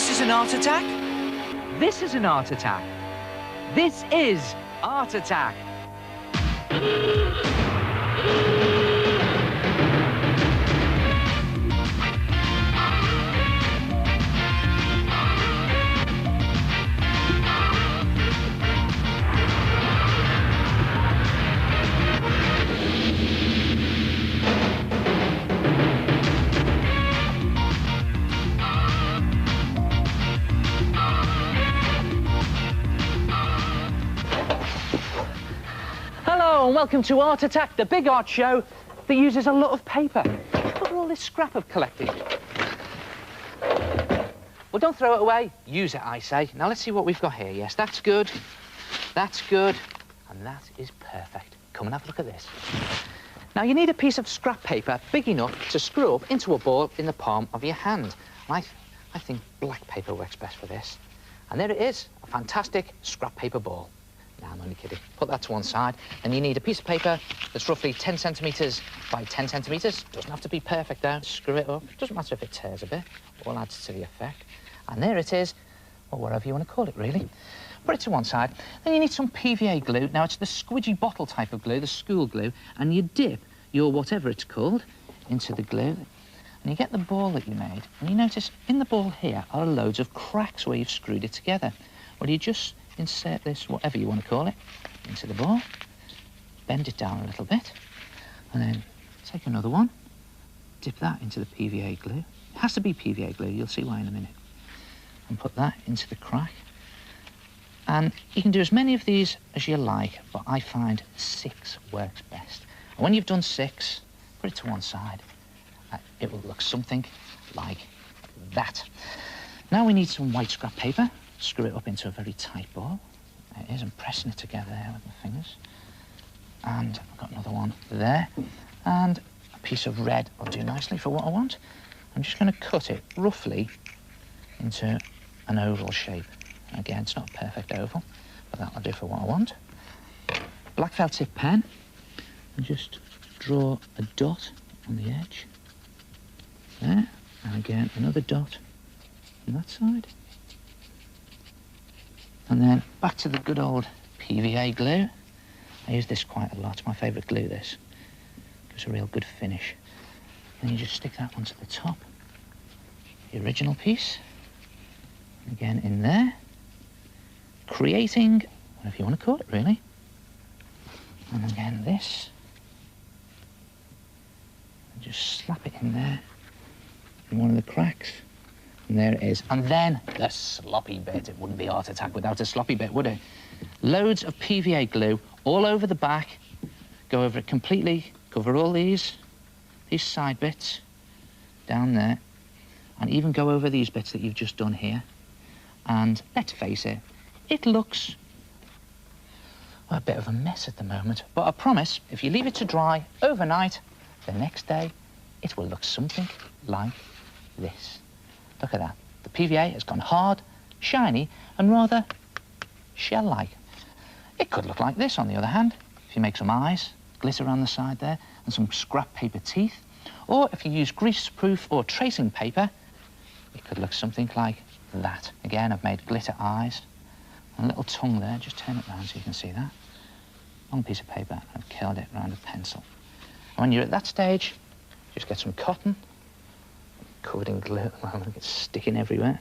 This is an art attack? This is an art attack. This is Art Attack. Hello and welcome to Art Attack, the big art show that uses a lot of paper. Look at all this scrap I've collected. Well, don't throw it away. Use it, I say. Now, let's see what we've got here. Yes, that's good. That's good. And that is perfect. Come and have a look at this. Now, you need a piece of scrap paper big enough to screw up into a ball in the palm of your hand. And I think black paper works best for this. And there it is, a fantastic scrap paper ball. No, I'm only kidding. Put that to one side. And you need a piece of paper that's roughly 10 centimetres by 10 centimetres. Doesn't have to be perfect, though. Screw it up. Doesn't matter if it tears a bit. All adds to the effect. And there it is, or whatever you want to call it, really. Put it to one side. Then you need some PVA glue. Now, it's the squidgy bottle type of glue, the school glue, and you dip your whatever it's called into the glue. And you get the ball that you made, and you notice in the ball here are loads of cracks where you've screwed it together. Well, you just insert this, whatever you want to call it, into the ball, bend it down a little bit, and then take another one, dip that into the PVA glue. It has to be PVA glue, you'll see why in a minute. And put that into the crack. And you can do as many of these as you like, but I find 6 works best. And when you've done 6, put it to one side. It will look something like that. Now we need some white scrap paper. Screw it up into a very tight ball. There it is. I'm pressing it together there with my fingers. And I've got another one there. And a piece of red will do nicely for what I want. I'm just going to cut it roughly into an oval shape. Again, it's not a perfect oval, but that'll do for what I want. Black felt tip pen, and just draw a dot on the edge. There, and again, another dot on that side. And then back to the good old PVA glue. I use this quite a lot. It's my favourite glue, this. Gives a real good finish. Then you just stick that onto the top. The original piece. And again in there. Creating, whatever you want to call it, really. And again this. And just slap it in there. In one of the cracks. And there it is. And then the sloppy bit. It wouldn't be Art Attack without a sloppy bit, would it? Loads of PVA glue all over the back. Go over it completely. Cover all these side bits down there. And even go over these bits that you've just done here. And let's face it, it looks a bit of a mess at the moment. But I promise, if you leave it to dry overnight, the next day, it will look something like this. Look at that. The PVA has gone hard, shiny, and rather shell-like. It could look like this, on the other hand, if you make some eyes, glitter around the side there, and some scrap paper teeth. Or if you use grease-proof or tracing paper, it could look something like that. Again, I've made glitter eyes, and a little tongue there. Just turn it round so you can see that. Long piece of paper, and I've curled it around a pencil. And when you're at that stage, just get some cotton, covered in glue at the moment, it's sticking everywhere.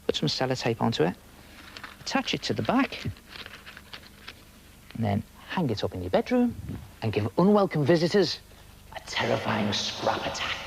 Put some sellotape onto it, attach it to the back, and then hang it up in your bedroom and give unwelcome visitors a terrifying scrap attack.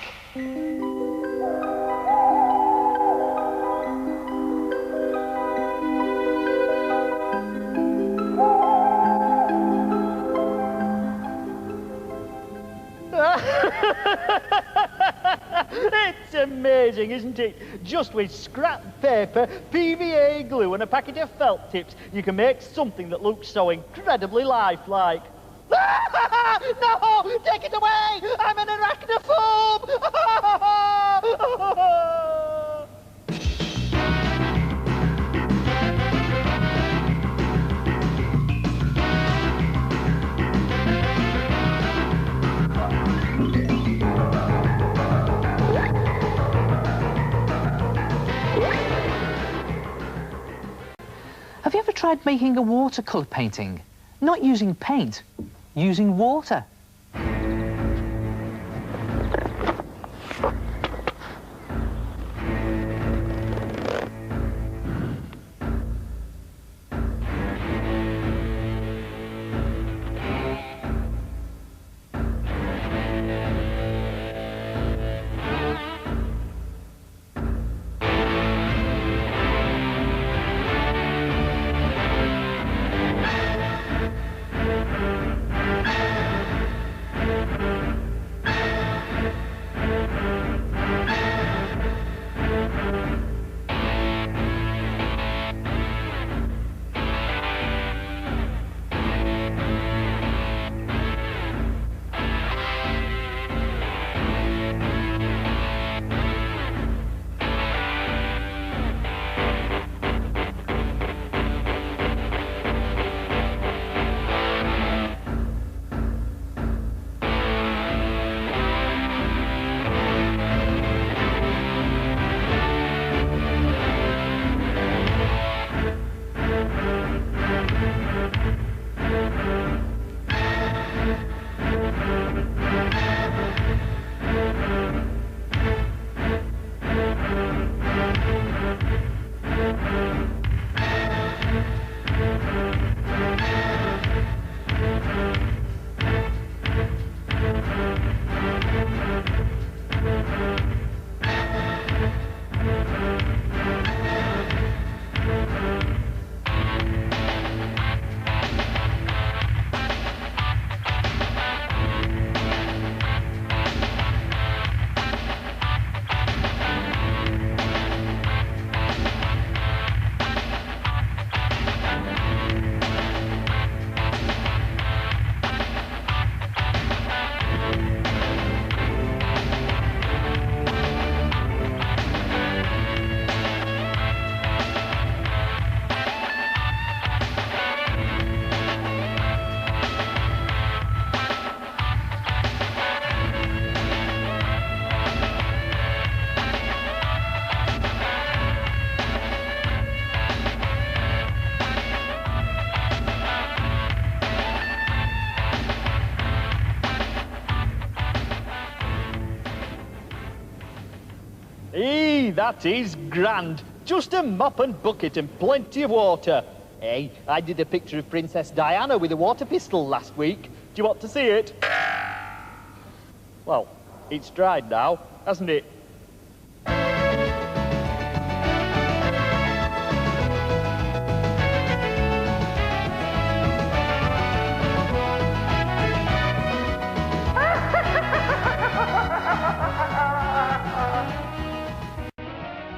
It's amazing, isn't it? Just with scrap paper, PVA glue and a packet of felt tips, you can make something that looks so incredibly lifelike. No! Take it away! I'm an arachnophobe! tried making a watercolour painting? Not using paint, using water. That is grand. Just a mop and bucket and plenty of water. Hey, I did a picture of Princess Diana with a water pistol last week. Do you want to see it? Well, it's dried now, hasn't it?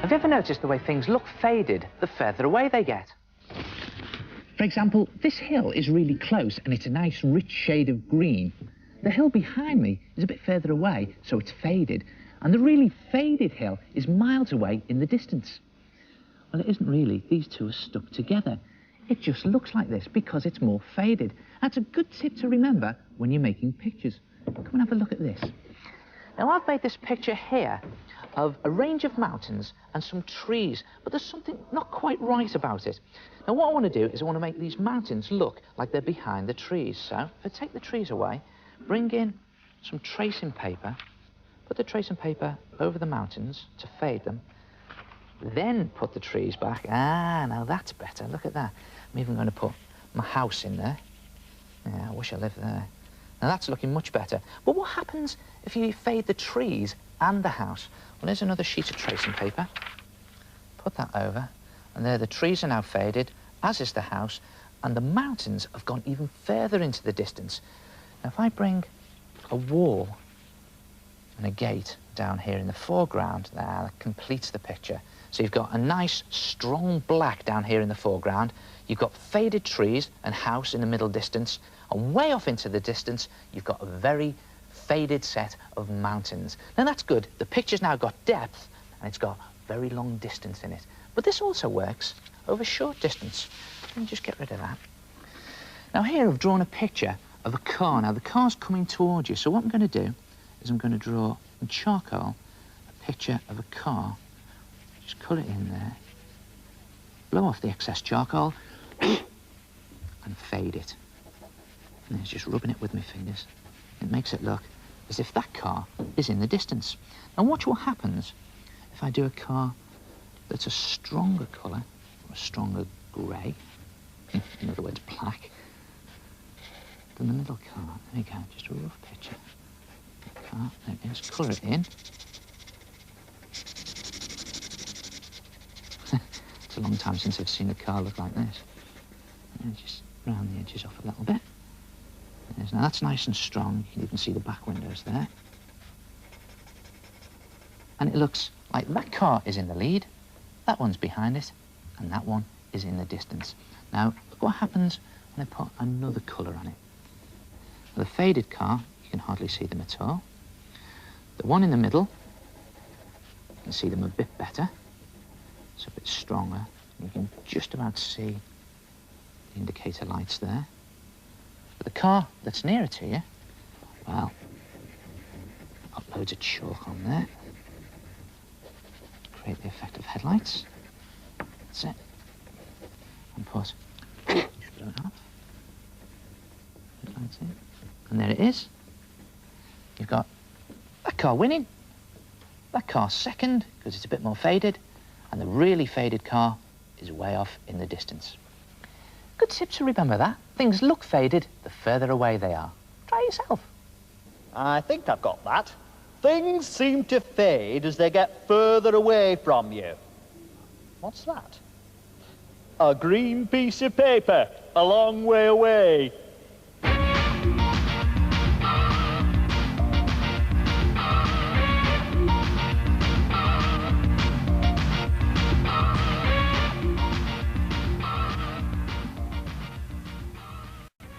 Have you ever noticed the way things look faded the further away they get? For example, this hill is really close and it's a nice rich shade of green. The hill behind me is a bit further away, so it's faded. And the really faded hill is miles away in the distance. Well, it isn't really. These two are stuck together. It just looks like this because it's more faded. That's a good tip to remember when you're making pictures. Come and have a look at this. Now, I've made this picture here of a range of mountains and some trees, but there's something not quite right about it. Now, what I want to do is I want to make these mountains look like they're behind the trees. So, if I take the trees away, bring in some tracing paper, put the tracing paper over the mountains to fade them, then put the trees back. Ah, now that's better. Look at that. I'm even going to put my house in there. Yeah, I wish I lived there. Now, that's looking much better. But what happens if you fade the trees and the house? Well, there's another sheet of tracing paper. Put that over. And there, the trees are now faded, as is the house, and the mountains have gone even further into the distance. Now, if I bring a wall and a gate down here in the foreground, now that completes the picture. So you've got a nice, strong black down here in the foreground. You've got faded trees and house in the middle distance. And way off into the distance, you've got a very faded set of mountains. Now, that's good. The picture's now got depth, and it's got very long distance in it. But this also works over short distance. Let me just get rid of that. Now, here I've drawn a picture of a car. Now, the car's coming towards you, so what I'm going to do is I'm going to draw in charcoal a picture of a car. Just cut it in there. Blow off the excess charcoal. and fade it. And it's just rubbing it with my fingers. It makes it look as if that car is in the distance. Now watch what happens if I do a car that's a stronger colour, or a stronger grey, in other words, black, than the middle car. There you go, just a rough picture. The car, there it is, colour it in. It's a long time since I've seen a car look like this. And just round the edges off a little bit. Now that's nice and strong. You can even see the back windows there. And it looks like that car is in the lead, that one's behind it, and that one is in the distance. Now, look what happens when I put another colour on it. The faded car, you can hardly see them at all. The one in the middle, you can see them a bit better. It's a bit stronger. You can just about see the indicator lights there. But the car that's nearer to you, well, got loads of chalk on there. Create the effect of headlights. That's it. And put, just blow it off. Headlights in. And there it is. You've got that car winning, that car second, because it's a bit more faded, and the really faded car is way off in the distance. Good tip to remember that. Things look faded the further away they are. Try it yourself. I think I've got that. Things seem to fade as they get further away from you. What's that? A green piece of paper, a long way away.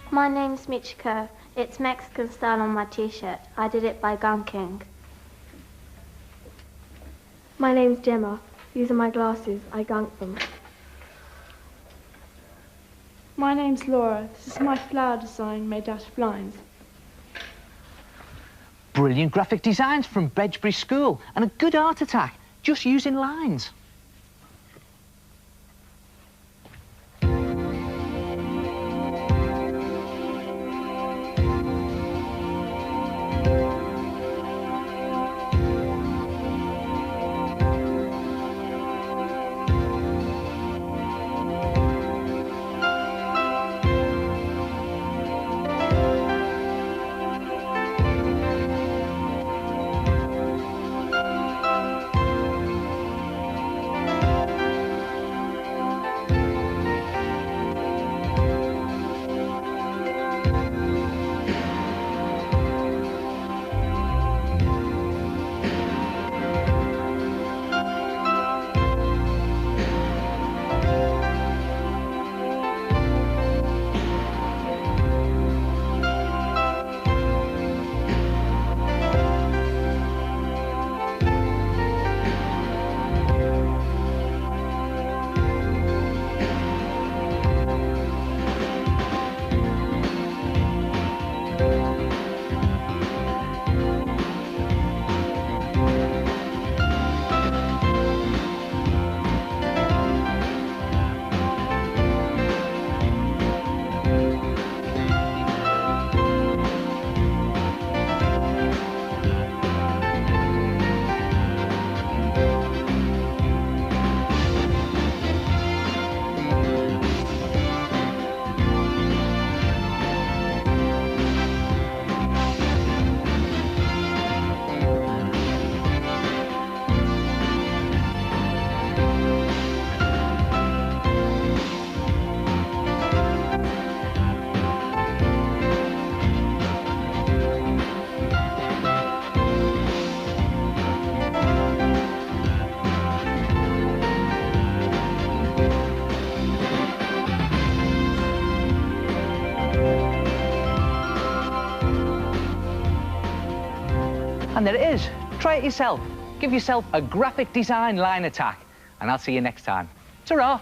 My name's Michiko. It's Mexican style on my t-shirt. I did it by Gun King. My name's Gemma. These are my glasses. I gunked them. My name's Laura. This is my flower design made out of lines. Brilliant graphic designs from Bedgebury School and a good art attack, just using lines. And there it is. Try it yourself. Give yourself a graphic design line attack. And I'll see you next time. Ta-ra!